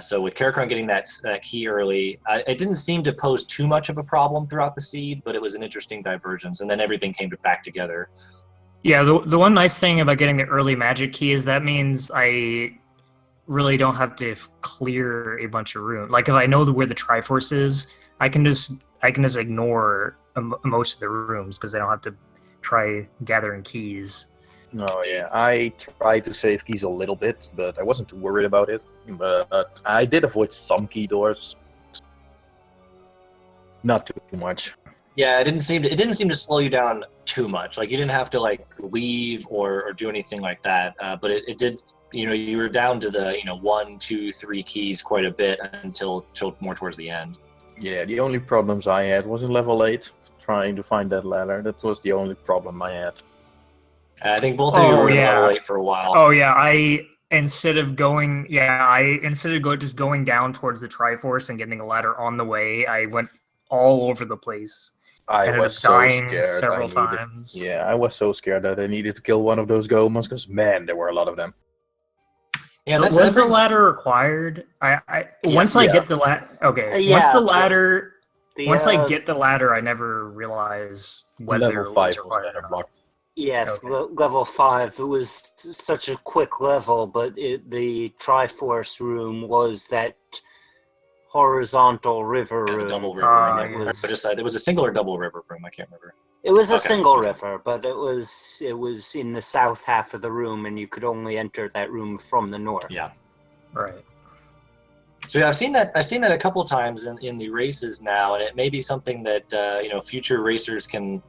So with Caracarn getting that key early, it didn't seem to pose too much of a problem throughout the seed, but it was an interesting divergence, and then everything came back together. Yeah, the one nice thing about getting the early magic key is that means I really don't have to clear a bunch of rooms. Like if I know where the Triforce is, I can just ignore most of the rooms because I don't have to try gathering keys. Oh yeah, I tried to save keys a little bit, but I wasn't too worried about it. But I did avoid some key doors. Not too much. Yeah, it didn't seem to slow you down too much. Like you didn't have to like leave or do anything like that. But it did. You were down to the 1, 2, 3 keys quite a bit until more towards the end. Yeah, the only problems I had was in level 8, trying to find that ladder. That was the only problem I had. I think both of you were in level 8 for a while. Oh yeah, instead of going just going down towards the Triforce and getting a ladder on the way, I went all over the place. I Ended was up so dying scared. several times. Yeah, I was so scared that I needed to kill one of those golems because man, there were a lot of them. Yeah, was the ladder required? Once I get the ladder. Okay. Yeah, once the ladder. Once I the get the ladder, I never realize whether Level it 5 was was required ladder or not. block. yes, Okay. level 5. It was such a quick level, but the Triforce room was that horizontal river the room. double river room. and It was a single or double river room. I can't remember. It was a Okay. single river, but it was in the south half of the room, and you could only enter that room from the north. Yeah. Right. So yeah, I've seen that a couple times in the races now, and it may be something that future racers can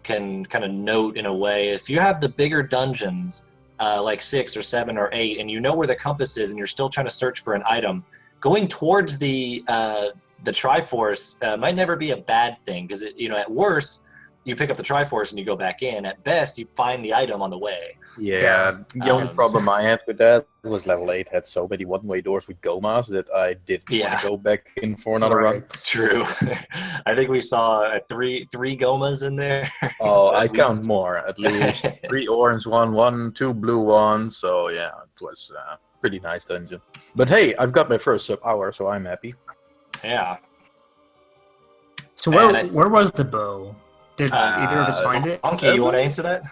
kind of note in a way. If you have the bigger dungeons, like 6 or 7 or 8, and you know where the compass is, and you're still trying to search for an item, going towards the Triforce might never be a bad thing, because at worst you pick up the Triforce and you go back in. At best, you find the item on the way. Yeah, the only problem I had with that was level 8 had so many one-way doors with Gomas that I didn't want to go back in for another run. True. I think we saw three Gomas in there. Oh, I count more. At least 3 orange one, 2 blue ones. So yeah, it was a pretty nice dungeon. But hey, I've got my first sub-hour, so I'm happy. Yeah. So where was the bow? Did either of us find it? Vonkie, you want to answer that?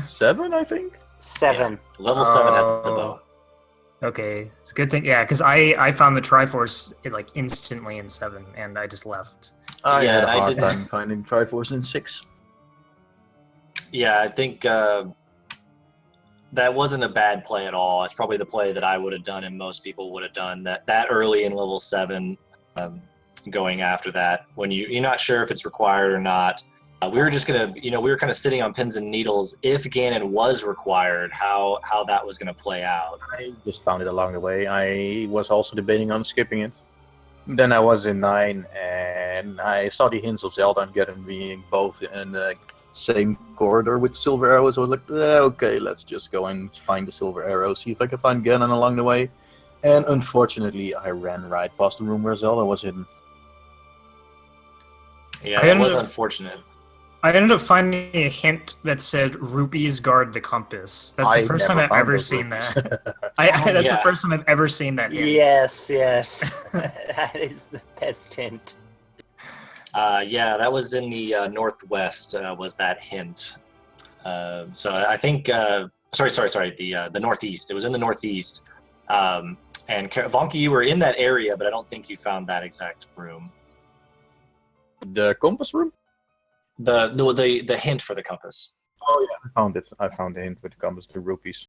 7, I think? 7. Yeah. Level 7 had the bow. Okay, it's a good thing. Yeah, because I found the Triforce like instantly in 7, and I just left. I had a hard time finding Triforce in 6. Yeah, I think that wasn't a bad play at all. It's probably the play that I would have done and most people would have done that early in level 7, going after that when you're not sure if it's required or not. We were just gonna, we were kind of sitting on pins and needles if Ganon was required, how that was gonna play out. I just found it along the way. I was also debating on skipping it. Then I was in 9, and I saw the hints of Zelda and Ganon being both in the same corridor with silver arrows. I was like, okay, let's just go and find the silver arrow, see if I can find Ganon along the way. And unfortunately, I ran right past the room where Zelda was hidden. Yeah, that was unfortunate. I ended up finding a hint that said "rupees guard the compass." That's the first time I've ever seen that. That's the first time I've ever seen that hint. Yes, that is the best hint. Yeah, that was in the northwest. Was that hint? So I think. Sorry. The northeast. It was in the northeast. And Vonkie, you were in that area, but I don't think you found that exact room. The compass room? The hint for the compass. Oh yeah, I found it. I found the hint for the compass, the rupees.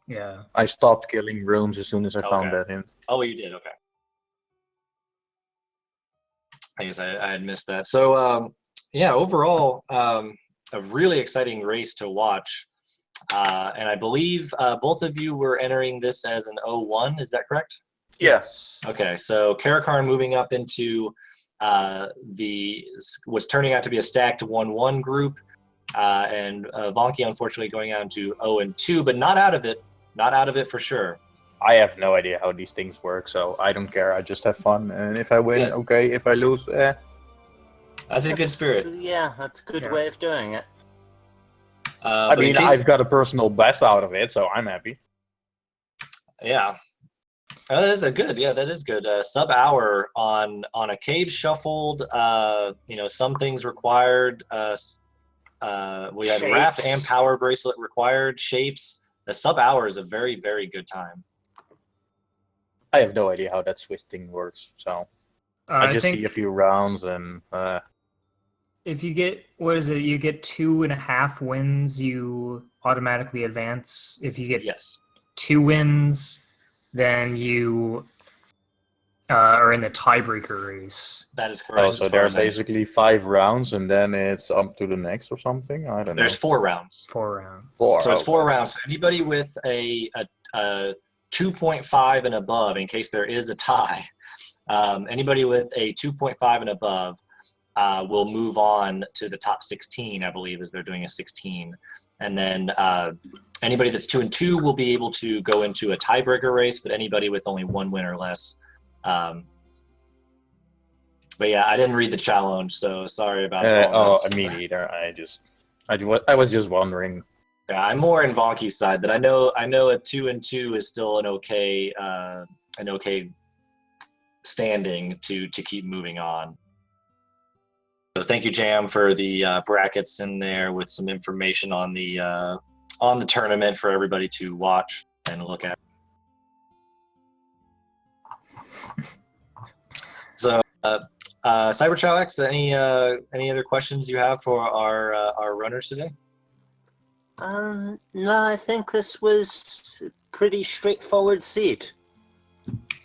Yeah. I stopped killing rooms as soon as I found that hint. Oh, you did? Okay. I guess I had missed that. So, yeah, overall, a really exciting race to watch. And I believe both of you were entering this as an 01, is that correct? Yes. Okay, so Caracarn moving up into what's turning out to be a stacked 1-1 group, and Vonkie unfortunately going out into 0-2, but not out of it. Not out of it for sure. I have no idea how these things work, so I don't care. I just have fun, and if I win, okay. If I lose, That's a good spirit. Yeah, that's a good way of doing it. I mean, I've got a personal best out of it, so I'm happy. Yeah. That is that is good. Sub hour on a cave shuffled, some things required. We had raft and power bracelet required shapes. The sub hour is a very, very good time. I have no idea how that Swiss thing works, so I just see a few rounds and. If you get you get 2.5 wins, you automatically advance. If you get 2 wins, then you are in the tiebreaker race. That is correct. Oh, so there are basically 5 rounds, and then it's up to the next or something. I don't know. There's 4 rounds. 4 rounds. So it's 4 rounds. So anybody with a 2.5 and above, in case there is a tie, anybody with a 2.5 and above will move on to the top 16, I believe, as they're doing a 16. And then anybody that's 2-2 will be able to go into a tiebreaker race, but anybody with only 1 win or less. But yeah, I didn't read the challenge, so sorry about that. Me neither. I was just wondering. Yeah, I'm more in Vonkie's side. That I know a 2-2 is still an okay standing to keep moving on. So thank you, Jam, for the brackets in there with some information on the tournament for everybody to watch and look at. So, CyberChowX, any other questions you have for our runners today? No, I think this was a pretty straightforward seed.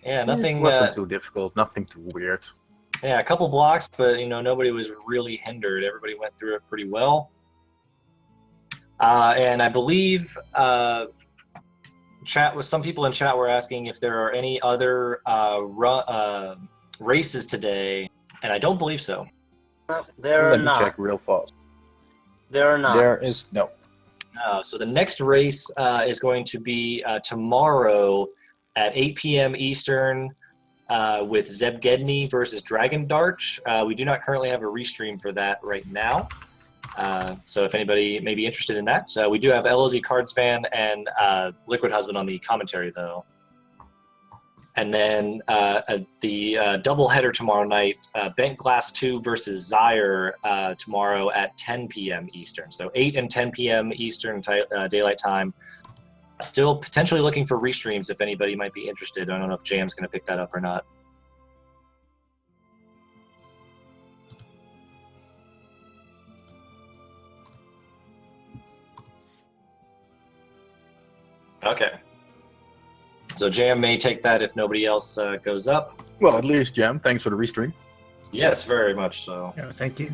Yeah, nothing. It wasn't too difficult. Nothing too weird. Yeah, a couple blocks, but nobody was really hindered. Everybody went through it pretty well. And I believe some people in chat were asking if there are any other races today, and I don't believe so. There are not. Let me check real fast. There are not. There is no. So the next race is going to be tomorrow at 8 p.m. Eastern. With Zebgedni versus Dragon Darch. We do not currently have a restream for that right now. So if anybody may be interested in that. We do have LOZ Cards Fan and Liquid Husband on the commentary, though. And then the doubleheader tomorrow night, Bent Glass 2 versus Zyre tomorrow at 10 p.m. Eastern. So 8 and 10 p.m. Eastern daylight time. Still potentially looking for restreams if anybody might be interested. I don't know if Jam's going to pick that up or not. Okay. So Jam may take that if nobody else goes up. Well, at least Jam, thanks for the restream. Yes, very much so. Yeah, thank you.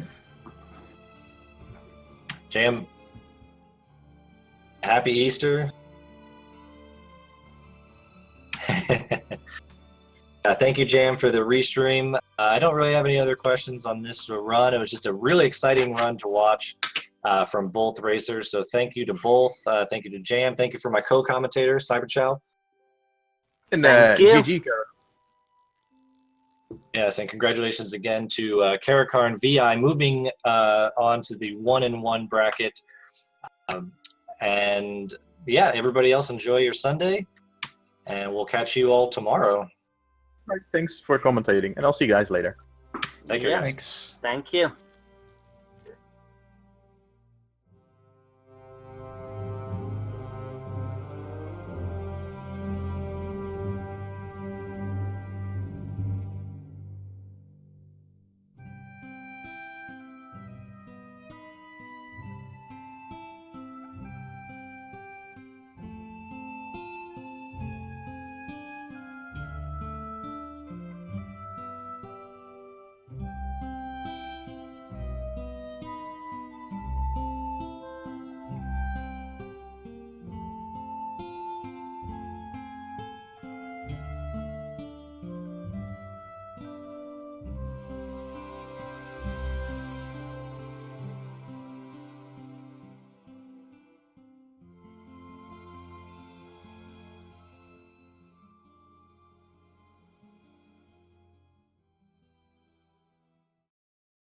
Jam, happy Easter. Thank you, Jam, for the restream. I don't really have any other questions on this run. It was just a really exciting run to watch from both racers. So thank you to both. Thank you to Jam. Thank you for my co-commentator, CyberChow. And GG, Yes, and congratulations again to CaracarnVi moving on to the 1-1 bracket. And yeah, everybody else enjoy your Sunday. And we'll catch you all tomorrow. All right, thanks for commentating, and I'll see you guys later. Thank you. Thanks. Thank you.